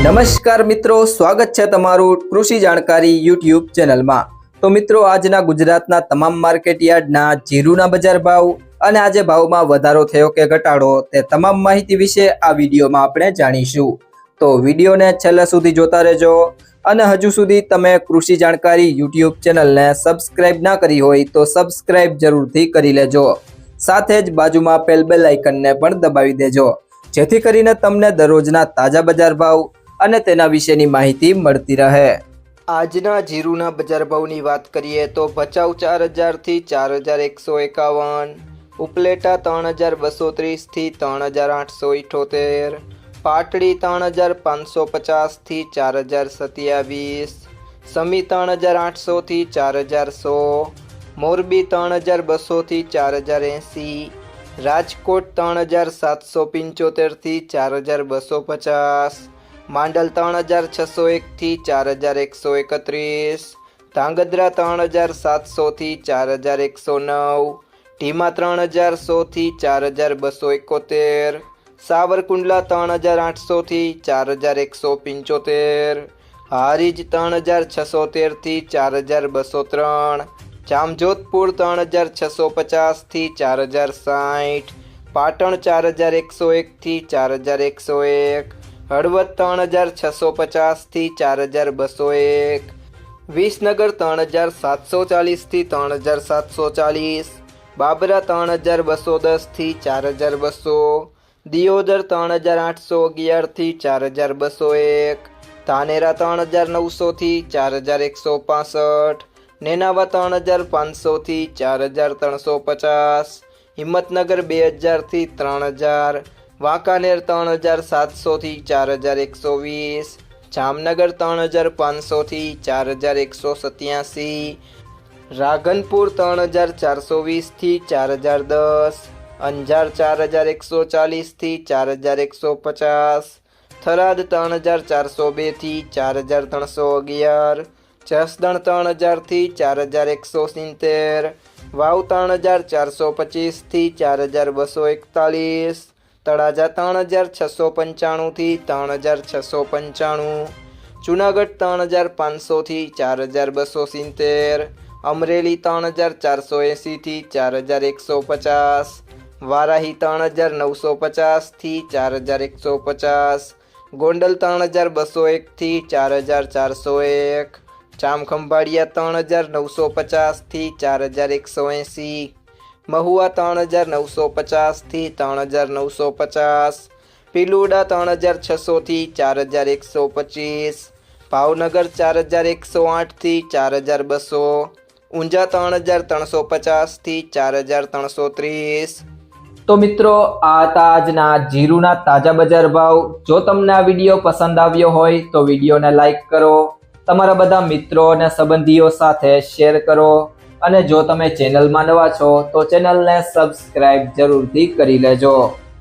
નમસ્કાર મિત્રો, સ્વાગત છે તમારું કૃષિ જાણકારી યુટ્યુબ ચેનલમાં। તો મિત્રો, આજના ગુજરાતના તમામ માર્કેટ યાર્ડના જીરુના બજાર ભાવ અને આજે ભાવમાં વધારો થયો કે ઘટાડો તે તમામ માહિતી વિશે આ વિડીયોમાં આપણે જાણીશું। તો વિડીયોને છેલ્લે સુધી જોતા રહેજો અને હજુ સુધી તમે કૃષિ જાણકારી યુટ્યુબ ચેનલને સબસ્ક્રાઇબ ના કરી હોય તો સબસ્ક્રાઇબ જરૂરથી કરી લેજો। સાથે જ બાજુમાં આપેલ બેલ આઇકનને પણ દબાવી દેજો, જેથી કરીને તમને દરરોજના તાજા બજાર ભાવ અને તેના વિશેની માહિતી મળતી રહે। આજના જીરુના બજાર ભાવની વાત કરીએ તો ભચાઉ 4000 થી 4151, ઉપલેટા 3230 થી 3878, પાટડી 3550 થી 4027, સમી 3800 થી 4100, મોરબી 3200 થી 4080, રાજકોટ 3775 થી 4250, માંડલ 3601 થી 4131, ધાંગધ્રા 3700 થી 4109, ઢીમા 3100 થી 4271, સાવરકુંડલા 3800 થી 4175, હારીજ 3613 થી 4203, જામજોધપુર 3650 થી 4060, પાટણ 4101 થી 4101, હળવદ 3650 થી 4201, વિસનગર 3740 થી 3740, બાબરા 3210 થી 4200, દિયોદર 3811 થી 4201, ધાનેરા 3900 થી 4165, નેનાવા 3500 થી 4350, હિંમતનગર 2000 થી 3000, વાંકાનેર 3700 થી 4120, જામનગર 3500 થી 4187, રાધનપુર 3420 થી 4010, અંજાર 4140 થી 4150, થરાદ 3402 થી 4311, જસદણ 3000 થી 4170, વાવ 3425 થી 4241, તળાજા 3695 થી 3695, જુનાગઢ 3500 થી 4270, અમરેલી 3480 થી 4150, વારાહી 3950 થી 4150, ગોંડલ 3201 થી 4401, જામખંભાળિયા 3950 થી 4180, મહુવા 3950 થી 3950, પીલુડા 3600 થી 4125, ભાવનગર 4108 થી 4200, ઊંઝા 3350 થી 4330। તો મિત્રો, આ હતા આજના જીરુના તાજા બજાર ભાવ। જો તમને આ વિડીયો પસંદ આવ્યો હોય તો વિડીયોને લાઈક કરો, તમારા બધા મિત્રો અને સંબંધીઓ સાથે શેર કરો અને જો તમે ચેનલમાં નવા છો તો ચેનલને સબસ્ક્રાઇબ જરૂરથી કરી લેજો।